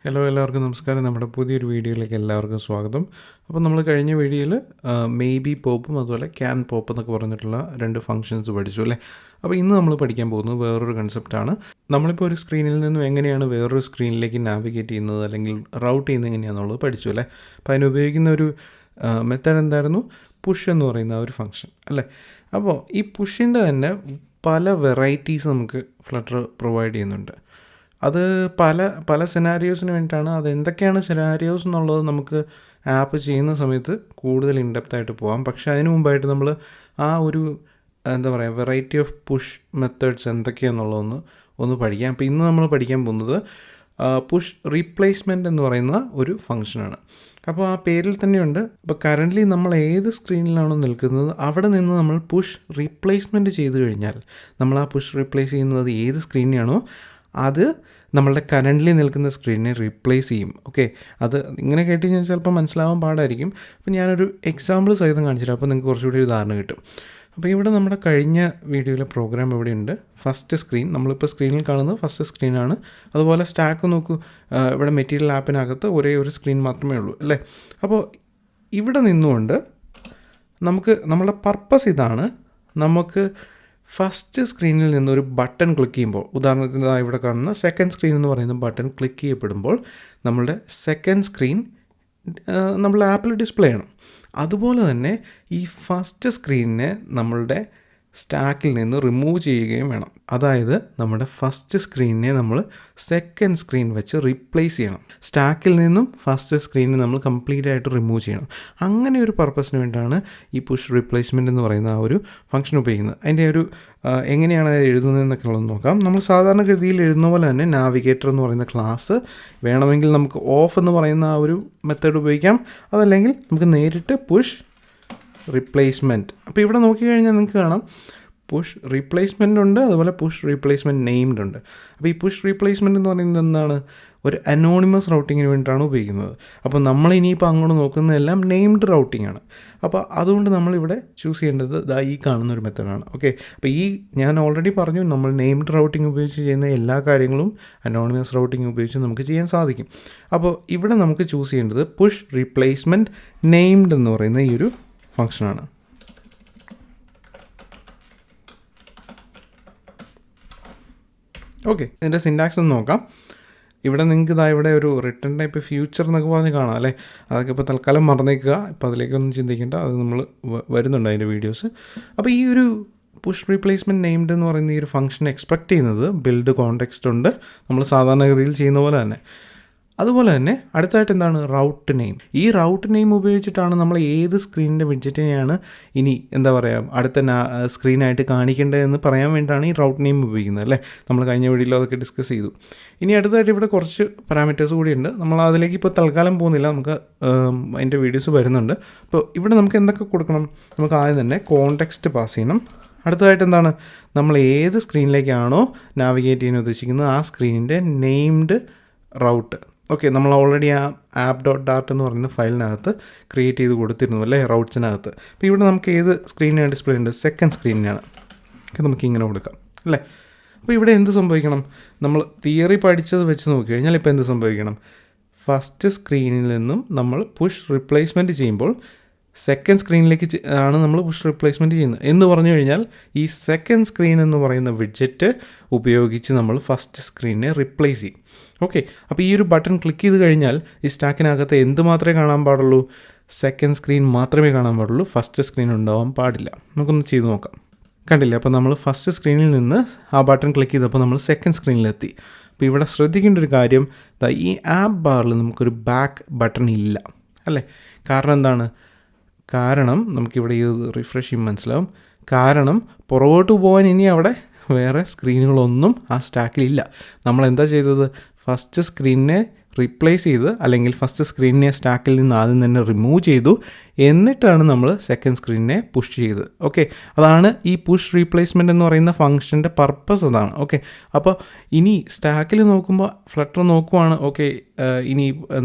Hello എല്ലാവർക്കും നമസ്കാരം. നമ്മുടെ പുതിയൊരു വീഡിയോയിലേക്ക് എല്ലാവർക്കും സ്വാഗതം. അപ്പോൾ നമ്മൾ കഴിഞ്ഞ വീഡിയോയിൽ മേ ബി പോപ്പും അതുപോലെ ക്യാൻ പോപ്പ് എന്നൊക്കെ പറഞ്ഞിട്ടുള്ള രണ്ട് ഫങ്ഷൻസ് പഠിച്ചു അല്ലേ. അപ്പോൾ ഇന്ന് നമ്മൾ പഠിക്കാൻ പോകുന്നത് വേറൊരു കൺസെപ്റ്റാണ്. നമ്മളിപ്പോൾ ഒരു സ്ക്രീനിൽ നിന്നും എങ്ങനെയാണ് വേറൊരു സ്ക്രീനിലേക്ക് നാവിഗേറ്റ് ചെയ്യുന്നത് അല്ലെങ്കിൽ റൗട്ട് ചെയ്യുന്നത് എങ്ങനെയാണെന്നുള്ളത് പഠിച്ചു അല്ലേ. അപ്പോൾ അതിന് ഉപയോഗിക്കുന്ന ഒരു മെത്തേഡ് എന്തായിരുന്നു? പുഷ് എന്ന് പറയുന്ന ഒരു ഫങ്ഷൻ അല്ലേ. അപ്പോൾ ഈ പുഷിൻ്റെ തന്നെ പല വെറൈറ്റീസ് നമുക്ക് ഫ്ലട്ടർ പ്രൊവൈഡ് ചെയ്യുന്നുണ്ട്. അത് പല സിനാരിയോസിന് വേണ്ടിയിട്ടാണ്. അത് എന്തൊക്കെയാണ് സിനാരിയോസ് എന്നുള്ളത് നമുക്ക് ആപ്പ് ചെയ്യുന്ന സമയത്ത് കൂടുതൽ ഇൻഡെപ്തായിട്ട് പോകാം. പക്ഷേ അതിന് മുമ്പായിട്ട് നമ്മൾ ആ ഒരു വെറൈറ്റി ഓഫ് പുഷ് മെത്തേഡ്സ് എന്തൊക്കെയാണെന്നുള്ളതൊന്ന് പഠിക്കാം. അപ്പോൾ ഇന്ന് നമ്മൾ പഠിക്കാൻ പോകുന്നത് പുഷ് റീപ്ലേസ്മെൻറ്റ് എന്ന് പറയുന്ന ഒരു ഫങ്ഷനാണ്. അപ്പോൾ ആ പേരിൽ തന്നെയുണ്ട്. അപ്പോൾ കറൻ്റ്ലി നമ്മൾ ഏത് സ്ക്രീനിലാണോ നിൽക്കുന്നത് അവിടെ നിന്ന് നമ്മൾ പുഷ് റീപ്ലേസ്മെൻറ്റ് ചെയ്ത് കഴിഞ്ഞാൽ നമ്മൾ ആ പുഷ് റീപ്ലേസ് ചെയ്യുന്നത് ഏത് സ്ക്രീനെയാണോ അത് നമ്മളുടെ കറൻ്റ്ലി നിൽക്കുന്ന സ്ക്രീനിനെ റീപ്ലേസ് ചെയ്യും. ഓക്കെ, അത് ഇങ്ങനെ കേട്ട് കഴിഞ്ഞാൽ ചിലപ്പോൾ മനസ്സിലാവാൻ പാടായിരിക്കും. അപ്പോൾ ഞാനൊരു എക്സാമ്പിൾ സഹിതം കാണിച്ചിട്ട് അപ്പോൾ നിങ്ങൾക്ക് കുറച്ചുകൂടി ഒരു ധാരണ കിട്ടും. അപ്പോൾ ഇവിടെ നമ്മുടെ കഴിഞ്ഞ വീഡിയോയിലെ പ്രോഗ്രാം ഇവിടെയുണ്ട്. ഫസ്റ്റ് സ്ക്രീൻ നമ്മളിപ്പോൾ സ്ക്രീനിൽ കാണുന്നത് ഫസ്റ്റ് സ്ക്രീനാണ്. അതുപോലെ സ്റ്റാക്ക് നോക്കൂ, ഇവിടെ മെറ്റീരിയൽ ആപ്പിനകത്ത് ഒരേ ഒരു സ്ക്രീൻ മാത്രമേ ഉള്ളൂ അല്ലേ. അപ്പോൾ ഇവിടെ നിന്നുകൊണ്ട് നമ്മളുടെ പർപ്പസ് ഇതാണ്. നമുക്ക് ഫസ്റ്റ് സ്ക്രീനിൽ നിന്നൊരു ബട്ടൺ ക്ലിക്ക് ചെയ്യുമ്പോൾ, ഉദാഹരണത്തിന് ഇവിടെ കാണുന്ന സെക്കൻഡ് സ്ക്രീൻ എന്ന് പറയുന്ന ബട്ടൺ ക്ലിക്ക് ചെയ്യപ്പെടുമ്പോൾ നമ്മളുടെ സെക്കൻഡ് സ്ക്രീൻ നമ്മളുടെ ആപ്പിൽ ഡിസ്പ്ലേ ചെയ്യണം. അതുപോലെ തന്നെ ഈ ഫസ്റ്റ് സ്ക്രീനിനെ നമ്മളുടെ സ്റ്റാക്കിൽ നിന്ന് റിമൂവ് ചെയ്യുകയും വേണം. അതായത് നമ്മുടെ ഫസ്റ്റ് സ്ക്രീനിനെ നമ്മൾ സെക്കൻഡ് സ്ക്രീൻ വെച്ച് റീപ്ലേസ് ചെയ്യണം. സ്റ്റാക്കിൽ നിന്നും ഫസ്റ്റ് സ്ക്രീനിനെ നമ്മൾ കംപ്ലീറ്റ് ആയിട്ട് റിമൂവ് ചെയ്യണം. അങ്ങനെ ഒരു പർപ്പസിന് വേണ്ടിയിട്ടാണ് ഈ പുഷ് റീപ്ലേസ്മെൻറ്റ് എന്ന് പറയുന്ന ആ ഒരു ഫംഗ്ഷൻ ഉപയോഗിക്കുന്നത്. അതിൻ്റെ ഒരു എങ്ങനെയാണ് എഴുതുന്നതെന്നൊക്കെ ഉള്ളത് നോക്കാം. നമ്മൾ സാധാരണ ഗതിയിൽ എഴുതുന്ന പോലെ തന്നെ നാവിഗേറ്റർ എന്ന് പറയുന്ന ക്ലാസ് വേണമെങ്കിൽ നമുക്ക് ഓഫ് എന്ന് പറയുന്ന ആ ഒരു മെത്തേഡ് ഉപയോഗിക്കാം. അതല്ലെങ്കിൽ നമുക്ക് നേരിട്ട് പുഷ് റീപ്ലേസ്മെൻറ്റ്. അപ്പോൾ ഇവിടെ നോക്കിക്കഴിഞ്ഞാൽ നിങ്ങൾക്ക് കാണാം പുഷ് റീപ്ലേസ്മെൻ്റ് ഉണ്ട്, അതുപോലെ പുഷ് റീപ്ലേസ്മെൻറ്റ് നെയിംഡ് ഉണ്ട്. അപ്പോൾ ഈ പുഷ് റീപ്ലേസ്മെൻറ്റ് എന്ന് പറയുന്നത് എന്താണ്? ഒരു അനോണിമസ് റൗട്ടിങ്ങിന് വേണ്ടിയിട്ടാണ് ഉപയോഗിക്കുന്നത്. അപ്പോൾ നമ്മൾ ഇനിയിപ്പോൾ അങ്ങോട്ട് നോക്കുന്നതെല്ലാം നെയിംഡ് റൗട്ടിംഗ് ആണ്. അപ്പോൾ അതുകൊണ്ട് നമ്മളിവിടെ ചൂസ് ചെയ്യേണ്ടത് ഈ കാണുന്ന ഒരു മെത്തേഡാണ്. ഓക്കെ, അപ്പോൾ ഞാൻ ഓൾറെഡി പറഞ്ഞു, നമ്മൾ നെയിംഡ് റൗട്ടിംഗ് ഉപയോഗിച്ച് ചെയ്യുന്ന എല്ലാ കാര്യങ്ങളും അനോണിമസ് റൗട്ടിംഗ് ഉപയോഗിച്ച് നമുക്ക് ചെയ്യാൻ സാധിക്കും. അപ്പോൾ ഇവിടെ നമുക്ക് ചൂസ് ചെയ്യേണ്ടത് പുഷ് റീപ്ലേസ്മെൻറ്റ് നെയിംഡ് എന്ന് പറയുന്ന ഈ ഒരു ഫംഗ്ഷനാണ്. ഓക്കെ, ഇതിൻ്റെ സിൻടാക്സ് ഒന്ന് നോക്കാം. ഇവിടെ നിങ്ങൾക്ക് ഇവിടെ ഒരു റിട്ടേൺ ടൈപ്പ് ഫ്യൂച്ചർ എന്നൊക്കെ പറഞ്ഞ് കാണാം അല്ലേ. അതൊക്കെ ഇപ്പോൾ തൽക്കാലം മറന്നേക്കുക, ഇപ്പോൾ അതിലേക്കൊന്നും ചിന്തിക്കേണ്ട, അത് നമ്മൾ വരുന്നുണ്ട് അതിൻ്റെ വീഡിയോസ്. അപ്പോൾ ഈ ഒരു പുഷ് റീപ്ലേസ്മെൻറ്റ് നെയിംഡ് എന്ന് പറയുന്ന ഈ ഒരു ഫംഗ്ഷൻ എക്സ്പെക്റ്റ് ചെയ്യുന്നത് ബിൽഡ് കോണ്ടെക്സ്റ്റ് ഉണ്ട്, നമ്മൾ സാധാരണഗതിയിൽ ചെയ്യുന്ന പോലെ തന്നെ. അതുപോലെ തന്നെ അടുത്തായിട്ട് എന്താണ്? റൗട്ട് നെയിം. ഈ റൗട്ട് നെയിം ഉപയോഗിച്ചിട്ടാണ് നമ്മൾ ഏത് സ്ക്രീനിൻ്റെ വിഡ്ജറ്റിനെയാണ് ഇനി അടുത്ത സ്ക്രീനായിട്ട് കാണിക്കേണ്ടതെന്ന് പറയാൻ വേണ്ടിയിട്ടാണ് ഈ റൗട്ട് നെയിം ഉപയോഗിക്കുന്നത് അല്ലേ. നമ്മൾ കഴിഞ്ഞ വീഡിയോയിൽ അതൊക്കെ ഡിസ്കസ് ചെയ്തു. ഇനി അടുത്തായിട്ട് ഇവിടെ കുറച്ച് പാരാമീറ്റേഴ്സ് കൂടിയുണ്ട്. നമ്മൾ അതിലേക്ക് ഇപ്പോൾ തൽക്കാലം പോകുന്നില്ല, നമുക്ക് അതിൻ്റെ വീഡിയോസ് വരുന്നുണ്ട്. അപ്പോൾ ഇവിടെ നമുക്ക് എന്തൊക്കെ കൊടുക്കണം? നമുക്ക് ആദ്യം തന്നെ കോണ്ടെക്സ്റ്റ് പാസ് ചെയ്യണം. അടുത്തതായിട്ട് എന്താണ്? നമ്മൾ ഏത് സ്ക്രീനിലേക്കാണോ നാവിഗേറ്റ് ചെയ്യാൻ ഉദ്ദേശിക്കുന്നത് ആ സ്ക്രീനിൻ്റെ നെയിംഡ് റൗട്ട്. ഓക്കെ, നമ്മൾ ഓൾറെഡി ആ app.dart എന്ന് പറയുന്ന ഫയലിനകത്ത് ക്രിയേറ്റ് ചെയ്ത് കൊടുത്തിരുന്നു അല്ലേ, റൗട്ട്സിനകത്ത്. അപ്പോൾ ഇവിടെ നമുക്ക് ഏത് സ്ക്രീനാണ് ഡിസ്പ്ലേ ഉണ്ട്? സെക്കൻഡ് സ്ക്രീനിനാണ്. ഓക്കെ, നമുക്ക് ഇങ്ങനെ കൊടുക്കാം അല്ലേ. അപ്പോൾ ഇവിടെ എന്ത് സംഭവിക്കണം? നമ്മൾ തിയറി പഠിച്ചത് വെച്ച് നോക്കിക്കഴിഞ്ഞാൽ ഇപ്പോൾ എന്ത് സംഭവിക്കണം? ഫസ്റ്റ് സ്ക്രീനിൽ നിന്നും നമ്മൾ പുഷ് റീപ്ലേസ്മെൻറ്റ് ചെയ്യുമ്പോൾ സെക്കൻഡ് സ്ക്രീനിലേക്ക് ആണ് നമ്മൾ പുഷ് റീപ്ലേസ്മെൻറ്റ് ചെയ്യുന്നത് എന്ന് പറഞ്ഞു കഴിഞ്ഞാൽ ഈ സെക്കൻഡ് സ്ക്രീൻ എന്ന് പറയുന്ന വിഡ്ജറ്റ് ഉപയോഗിച്ച് നമ്മൾ ഫസ്റ്റ് സ്ക്രീനിനെ റീപ്ലേസ് ചെയ്യും. ഓക്കെ, അപ്പോൾ ഈ ഒരു ബട്ടൺ ക്ലിക്ക് ചെയ്ത് കഴിഞ്ഞാൽ ഈ സ്റ്റാക്കിനകത്ത് എന്ത് മാത്രമേ കാണാൻ പാടുള്ളൂ? സെക്കൻഡ് സ്ക്രീൻ മാത്രമേ കാണാൻ പാടുള്ളൂ, ഫസ്റ്റ് സ്ക്രീൻ ഉണ്ടാവാൻ പാടില്ല. നമുക്കൊന്ന് ചെയ്ത് നോക്കാം. കണ്ടില്ലേ, അപ്പോൾ നമ്മൾ ഫസ്റ്റ് സ്ക്രീനിൽ നിന്ന് ആ ബട്ടൺ ക്ലിക്ക് ചെയ്തപ്പോൾ നമ്മൾ സെക്കൻഡ് സ്ക്രീനിലെത്തി. അപ്പോൾ ഇവിടെ ശ്രദ്ധിക്കേണ്ട ഒരു കാര്യം, ഈ ആപ്പ് ബാറിൽ നമുക്കൊരു ബാക്ക് ബട്ടൺ ഇല്ല അല്ലേ. കാരണം എന്താണ്? കാരണം നമുക്കിവിടെ ഈ റിഫ്രഷ് ചെയ്യുമ്പോൾ മനസ്സിലാവും. കാരണം പുറകോട്ട് പോകാൻ ഇനി അവിടെ വേറെ സ്ക്രീനുകളൊന്നും ആ സ്റ്റാക്കിലില്ല. നമ്മൾ എന്താ ചെയ്തത്? ഫസ്റ്റ് സ്ക്രീനിനെ റീപ്ലേസ് ചെയ്ത് അല്ലെങ്കിൽ ഫസ്റ്റ് സ്ക്രീനിനെ സ്റ്റാക്കിൽ നിന്ന് ആദ്യം തന്നെ റിമൂവ് ചെയ്തു, എന്നിട്ടാണ് നമ്മൾ സെക്കൻഡ് സ്ക്രീനിനെ പുഷ് ചെയ്തത്. ഓക്കെ, അതാണ് ഈ പുഷ് റീപ്ലേസ്മെൻറ്റ് എന്ന് പറയുന്ന ഫംഗ്ഷൻ്റെ പർപ്പസ് അതാണ്. ഓക്കെ, അപ്പോൾ ഇനി സ്റ്റാക്കിൽ നോക്കുമ്പോൾ ഫ്ലട്ടർ നോക്കുവാണ്. ഓക്കെ, ഇനി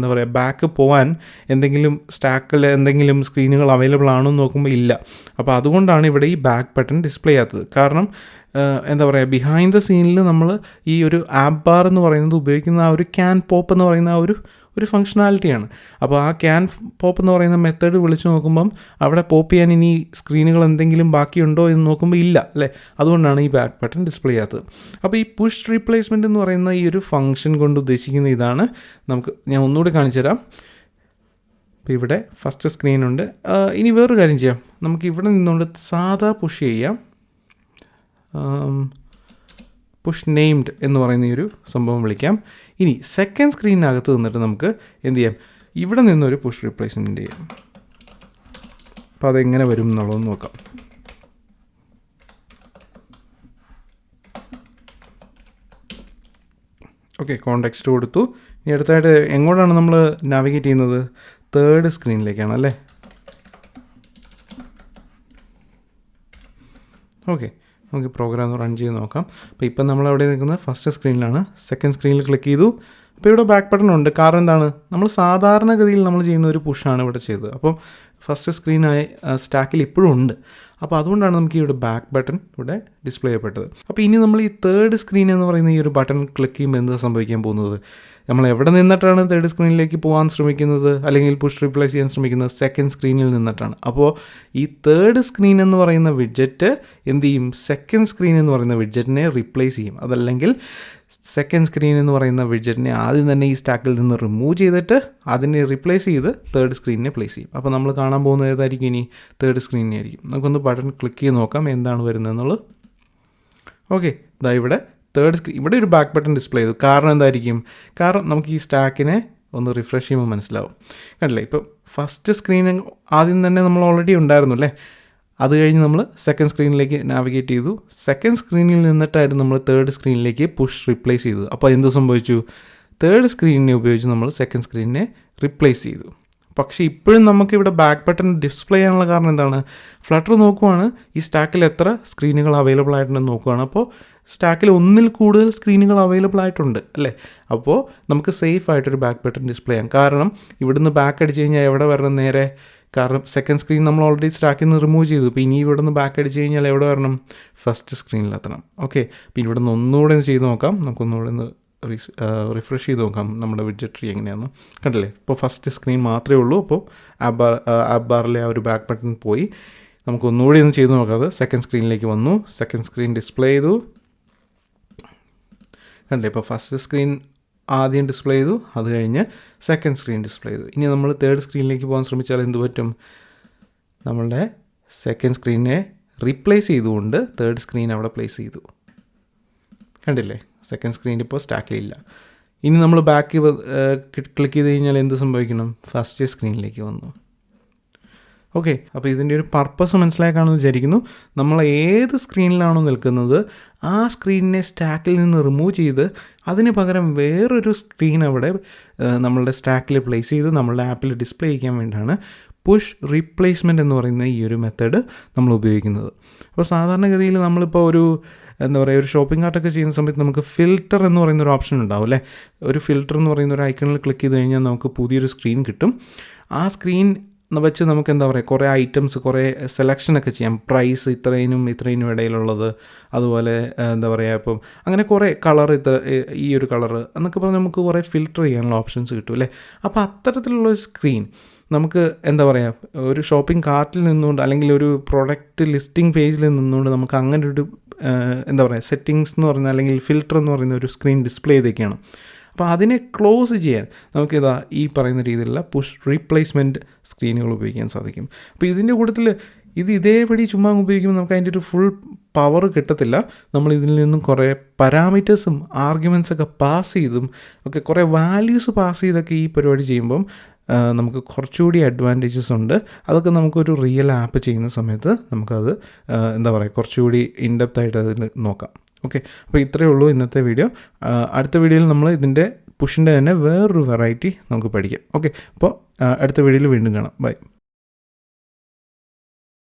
ബാക്ക് പോകാൻ എന്തെങ്കിലും സ്റ്റാക്കിൽ എന്തെങ്കിലും സ്ക്രീനുകൾ അവൈലബിൾ ആണോ എന്ന് നോക്കുമ്പോൾ ഇല്ല. അപ്പോൾ അതുകൊണ്ടാണ് ഇവിടെ ഈ ബാക്ക് ബട്ടൺ ഡിസ്പ്ലേ ചെയ്യാത്തത്. കാരണം എന്താ പറയുക, ബിഹൈൻഡ് ദ സീനിൽ നമ്മൾ ഈ ഒരു ആപ്പ് ബാർ എന്ന് പറയുന്നത് ഉപയോഗിക്കുന്ന ആ ഒരു ക്യാൻ പോപ്പ് എന്ന് പറയുന്ന ആ ഒരു ഫങ്ഷണാലിറ്റിയാണ്. അപ്പോൾ ആ ക്യാൻ പോപ്പ് എന്ന് പറയുന്ന മെത്തേഡ് വിളിച്ച് നോക്കുമ്പം അവിടെ പോപ്പ് ചെയ്യാൻ ഇനി സ്ക്രീനുകൾ എന്തെങ്കിലും ബാക്കിയുണ്ടോ എന്ന് നോക്കുമ്പോൾ ഇല്ല അല്ലേ. അതുകൊണ്ടാണ് ഈ ബാക്ക് ബട്ടൺ ഡിസ്പ്ലേ ചെയ്യാത്തത്. അപ്പോൾ ഈ പുഷ് റീപ്ലേസ്മെൻറ്റ് എന്ന് പറയുന്ന ഈ ഒരു ഫംഗ്ഷൻ കൊണ്ട് ഉദ്ദേശിക്കുന്ന ഇതാണ്. ഞാൻ ഒന്നുകൂടി കാണിച്ചു തരാം. അപ്പോൾ ഇവിടെ ഫസ്റ്റ് സ്ക്രീനുണ്ട്. ഇനി വേറൊരു കാര്യം ചെയ്യാം. നമുക്ക് ഇവിടെ നിന്നുകൊണ്ട് സാധാ പുഷ് ചെയ്യാം. പുഷ് നെയിംഡ് എന്ന് പറയുന്ന ഈ ഒരു സംഭവം വിളിക്കാം. ഇനി സെക്കൻഡ് സ്ക്രീനിനകത്ത് നിന്നിട്ട് നമുക്ക് എന്ത് ചെയ്യാം, ഇവിടെ നിന്നൊരു പുഷ് റീപ്ലേസ്മെൻറ്റ് ചെയ്യാം. അപ്പോൾ അതെങ്ങനെ വരും എന്നുള്ളതൊന്ന് നോക്കാം. ഓക്കെ, കോണ്ടെക്സ്റ്റ് കൊടുത്തു. ഇനി അടുത്തായിട്ട് എങ്ങോട്ടാണ് നമ്മൾ നാവിഗേറ്റ് ചെയ്യുന്നത്? തേർഡ് സ്ക്രീനിലേക്കാണ് അല്ലേ. ഓക്കെ, നമുക്ക് പ്രോഗ്രാം റൺ ചെയ്ത് നോക്കാം. അപ്പോൾ ഇപ്പം നമ്മൾ അവിടെ നിൽക്കുന്നത് ഫസ്റ്റ് സ്ക്രീനിലാണ്. സെക്കൻഡ് സ്ക്രീനിൽ ക്ലിക്ക് ചെയ്തു. അപ്പോൾ ഇവിടെ ബാക്ക് ബട്ടൺ ഉണ്ട്. കാരണം എന്താണ്, നമ്മൾ സാധാരണഗതിയിൽ നമ്മൾ ചെയ്യുന്ന ഒരു പുഷാണ് ഇവിടെ ചെയ്തത്. അപ്പം ഫസ്റ്റ് സ്ക്രീനായി സ്റ്റാക്കിൽ ഇപ്പോഴും ഉണ്ട്. അപ്പോൾ അതുകൊണ്ടാണ് നമുക്ക് ഇവിടെ ബാക്ക് ബട്ടൺ ഇവിടെ ഡിസ്പ്ലേ ചെയ്യപ്പെട്ടത്. അപ്പോൾ ഇനി നമ്മൾ ഈ തേർഡ് സ്ക്രീൻ എന്ന് പറയുന്ന ഈ ഒരു ബട്ടൺ ക്ലിക്ക് ചെയ്യുമ്പോൾ എന്താ സംഭവിക്കാൻ പോകുന്നത്? നമ്മൾ എവിടെ നിന്നിട്ടാണ് തേർഡ് സ്ക്രീനിലേക്ക് പോകാൻ ശ്രമിക്കുന്നത് അല്ലെങ്കിൽ പുഷ് റീപ്ലേസ് ചെയ്യാൻ ശ്രമിക്കുന്നത്? സെക്കൻഡ് സ്ക്രീനിൽ നിന്നിട്ടാണ്. അപ്പോൾ ഈ തേർഡ് സ്ക്രീൻ എന്ന് പറയുന്ന വിഡ്ജറ്റ് എന്ത് ചെയ്യും? സെക്കൻഡ് സ്ക്രീൻ എന്ന് പറയുന്ന വിഡ്ജറ്റിനെ റീപ്ലേസ് ചെയ്യും. അതല്ലെങ്കിൽ സെക്കൻഡ് സ്ക്രീൻ എന്ന് പറയുന്ന വിഡ്ജറ്റിനെ ആദ്യം തന്നെ ഈ സ്റ്റാക്കിൽ നിന്ന് റിമൂവ് ചെയ്തിട്ട് അതിനെ റീപ്ലേസ് ചെയ്ത് തേർഡ് സ്ക്രീനിനെ പ്ലേസ് ചെയ്യും. അപ്പോൾ നമ്മൾ കാണാൻ പോകുന്നത് ഏതായിരിക്കും? ഇനി തേർഡ് സ്ക്രീനിനെ ആയിരിക്കും. നമുക്കൊന്ന് ബട്ടൺ ക്ലിക്ക് ചെയ്ത് നോക്കാം എന്താണ് വരുന്നതെന്നുള്ളത്. ഓക്കെ, ഇതാ ഇവിടെ തേർഡ് സ്ക്രീൻ, ഇവിടെ ഒരു ബാക്ക് ബട്ടൺ ഡിസ്പ്ലേ ചെയ്തു. കാരണം എന്തായിരിക്കും? കാരണം നമുക്ക് ഈ സ്റ്റാക്കിനെ ഒന്ന് റിഫ്രഷ് ചെയ്യുമ്പോൾ മനസ്സിലാവും. കണ്ടില്ലേ, ഇപ്പോൾ ഫസ്റ്റ് സ്ക്രീൻ ആദ്യം തന്നെ നമ്മൾ ഓൾറെഡി ഉണ്ടായിരുന്നു അല്ലേ. അത് കഴിഞ്ഞ് നമ്മൾ സെക്കൻഡ് സ്ക്രീനിലേക്ക് നാവിഗേറ്റ് ചെയ്തു. സെക്കൻഡ് സ്ക്രീനിൽ നിന്നിട്ടായിരുന്നു നമ്മൾ തേർഡ് സ്ക്രീനിലേക്ക് പുഷ് റീപ്ലേസ് ചെയ്തത്. അപ്പോൾ എന്ത് സംഭവിച്ചു? തേർഡ് സ്ക്രീനിനെ ഉപയോഗിച്ച് നമ്മൾ സെക്കൻഡ് സ്ക്രീനിനെ റീപ്ലേസ് ചെയ്തു. പക്ഷേ ഇപ്പോഴും നമുക്കിവിടെ ബാക്ക് ബട്ടൺ ഡിസ്പ്ലേ ചെയ്യാനുള്ള കാരണം എന്താണ്? ഫ്ലട്ടർ നോക്കുവാണ് ഈ സ്റ്റാക്കിൽ എത്ര സ്ക്രീനുകൾ അവൈലബിൾ ആയിട്ടുണ്ടെന്ന് നോക്കുകയാണ്. അപ്പോൾ സ്റ്റാക്കിൽ ഒന്നിൽ കൂടുതൽ സ്ക്രീനുകൾ അവൈലബിൾ ആയിട്ടുണ്ട് അല്ലേ. അപ്പോൾ നമുക്ക് സേഫ് ആയിട്ടൊരു ബാക്ക് ബട്ടൺ ഡിസ്പ്ലേ ചെയ്യാം. കാരണം ഇവിടുന്ന് ബാക്ക് അടിച്ച് കഴിഞ്ഞാൽ എവിടെ വരണം? നേരെ, കാരണം സെക്കൻഡ് സ്ക്രീൻ നമ്മൾ ഓൾറെഡി സ്റ്റാക്കിൽ നിന്ന് റിമൂവ് ചെയ്തു. ഇപ്പോൾ ഇനി ഇവിടെ നിന്ന് ബാക്ക് അടിച്ച് കഴിഞ്ഞാൽ എവിടെ വരണം? ഫസ്റ്റ് സ്ക്രീനിലെത്തണം. ഓക്കെ, പിന്നെ ഇവിടെ നിന്ന് ഒന്നുകൂടെ ചെയ്ത് നോക്കാം. നമുക്കൊന്നുകൂടെ ഒന്ന് റിഫ്രഷ് ചെയ്ത് നോക്കാം നമ്മുടെ വിഡ്ജറ്റ് ട്രീ എങ്ങനെയാണെന്ന്. കണ്ടില്ലേ, ഇപ്പോൾ ഫസ്റ്റ് സ്ക്രീൻ മാത്രമേ ഉള്ളൂ. അപ്പോൾ ആപ്പ് ബാറിലെ ആ ഒരു ബാക്ക് ബട്ടൺ പോയി. നമുക്ക് ഒന്നുകൂടി ഒന്ന് ചെയ്ത് നോക്കാം. അത് സെക്കൻഡ് സ്ക്രീനിലേക്ക് വന്നു. സെക്കൻഡ് സ്ക്രീൻ ഡിസ്പ്ലേ ചെയ്തു. കണ്ടില്ലേ, ഇപ്പോൾ ഫസ്റ്റ് സ്ക്രീൻ ആദ്യം ഡിസ്പ്ലേ ചെയ്തു, അത് കഴിഞ്ഞ് സെക്കൻഡ് സ്ക്രീൻ ഡിസ്പ്ലേ ചെയ്തു. ഇനി നമ്മൾ തേർഡ് സ്ക്രീനിലേക്ക് പോകാൻ ശ്രമിച്ചാൽ എന്ത് പറ്റും? നമ്മളുടെ സെക്കൻഡ് സ്ക്രീനെ റീപ്ലേസ് ചെയ്തുകൊണ്ട് തേർഡ് സ്ക്രീൻ അവിടെ പ്ലേസ് ചെയ്തു. കണ്ടില്ലേ, സെക്കൻഡ് സ്ക്രീൻ ഇപ്പോൾ സ്റ്റാക്കിലില്ല. ഇനി നമ്മൾ ബാക്ക് ക്ലിക്ക് ചെയ്ത് കഴിഞ്ഞാൽ എന്ത് സംഭവിക്കണം? ഫസ്റ്റ് സ്ക്രീനിലേക്ക് വന്നു. ഓക്കെ, അപ്പോൾ ഇതിൻ്റെ ഒരു പർപ്പസ് മനസ്സിലാക്കാണെന്ന് വിചാരിക്കുന്നു. നമ്മൾ ഏത് സ്ക്രീനിലാണോ നിൽക്കുന്നത് ആ സ്ക്രീനിനെ സ്റ്റാക്കിൽ നിന്ന് റിമൂവ് ചെയ്ത് അതിന് പകരം വേറൊരു സ്ക്രീൻ അവിടെ നമ്മളുടെ സ്റ്റാക്കിൽ പ്ലേസ് ചെയ്ത് നമ്മളുടെ ആപ്പിൽ ഡിസ്പ്ലേ ചെയ്യാൻ വേണ്ടിയാണ് പുഷ് റീപ്ലേസ്മെൻറ്റ് എന്ന് പറയുന്ന ഈ ഒരു മെത്തേഡ് നമ്മൾ ഉപയോഗിക്കുന്നത്. അപ്പോൾ സാധാരണഗതിയിൽ നമ്മളിപ്പോൾ ഒരു ഒരു ഷോപ്പിംഗ് കാർട്ടൊക്കെ ചെയ്യുന്ന സമയത്ത് നമുക്ക് ഫിൽറ്റർ എന്ന് പറയുന്ന ഒരു ഓപ്ഷൻ ഉണ്ടാവും അല്ലേ. ഒരു ഫിൽറ്റർ എന്ന് പറയുന്ന ഒരു ഐക്കണിൽ ക്ലിക്ക് ചെയ്ത് കഴിഞ്ഞാൽ നമുക്ക് പുതിയൊരു സ്ക്രീൻ കിട്ടും. ആ സ്ക്രീൻ വെച്ച് നമുക്ക് കുറേ ഐറ്റംസ്, കുറേ സെലക്ഷനൊക്കെ ചെയ്യാം. പ്രൈസ് ഇത്രയിനും ഇടയിലുള്ളത്, അതുപോലെ ഇപ്പം അങ്ങനെ കുറേ കളർ, ഈ ഒരു കളറ് എന്നൊക്കെ പറഞ്ഞ് നമുക്ക് കുറേ ഫിൽറ്റർ ചെയ്യാനുള്ള ഓപ്ഷൻസ് കിട്ടും അല്ലേ. അപ്പോൾ അത്തരത്തിലുള്ള ഒരു സ്ക്രീൻ നമുക്ക് ഒരു ഷോപ്പിംഗ് കാർട്ടിൽ നിന്നുകൊണ്ട് അല്ലെങ്കിൽ ഒരു പ്രൊഡക്റ്റ് ലിസ്റ്റിംഗ് പേജിൽ നിന്നുകൊണ്ട് നമുക്ക് അങ്ങനെ ഒരു സെറ്റിങ്സ് എന്ന് പറഞ്ഞാൽ അല്ലെങ്കിൽ ഫിൽറ്റർ എന്ന് പറയുന്ന ഒരു സ്ക്രീൻ ഡിസ്പ്ലേ ചെയ്തൊക്കെയാണ്. അപ്പോൾ അതിനെ ക്ലോസ് ചെയ്യാൻ നമുക്കിതാ ഈ പറയുന്ന രീതിയിലുള്ള പുഷ് റീപ്ലേസ്മെൻറ്റ് സ്ക്രീനുകൾ ഉപയോഗിക്കാൻ സാധിക്കും. അപ്പോൾ ഇതിൻ്റെ കൂട്ടത്തിൽ ഇതേപടി ചുമ്മാ ഉപയോഗിക്കുമ്പോൾ നമുക്ക് അതിൻ്റെ ഒരു ഫുൾ പവർ കിട്ടത്തില്ല. നമ്മൾ ഇതിൽ നിന്നും കുറേ പാരാമീറ്റേഴ്സും ആർഗ്യുമെൻറ്റ്സൊക്കെ പാസ് ചെയ്തും ഒക്കെ കുറേ വാല്യൂസ് പാസ് ചെയ്തൊക്കെ ഈ പരിപാടി ചെയ്യുമ്പം നമുക്ക് കുറച്ചുകൂടി അഡ്വാൻറ്റേജസ് ഉണ്ട്. അതൊക്കെ നമുക്കൊരു റിയൽ ആപ്പ് ചെയ്യുന്ന സമയത്ത് നമുക്കത് കുറച്ചുകൂടി ഇൻഡെപ്തായിട്ട് അതിൽ നോക്കാം. ഓക്കെ, അപ്പോൾ ഇത്രയേ ഉള്ളൂ ഇന്നത്തെ വീഡിയോ. അടുത്ത വീഡിയോയിൽ നമ്മൾ ഇതിൻ്റെ പുഷിൻ്റെ തന്നെ വേറൊരു വെറൈറ്റി നമുക്ക് പഠിക്കാം. ഓക്കെ, അപ്പോൾ അടുത്ത വീഡിയോയിൽ വീണ്ടും കാണാം. ബൈ.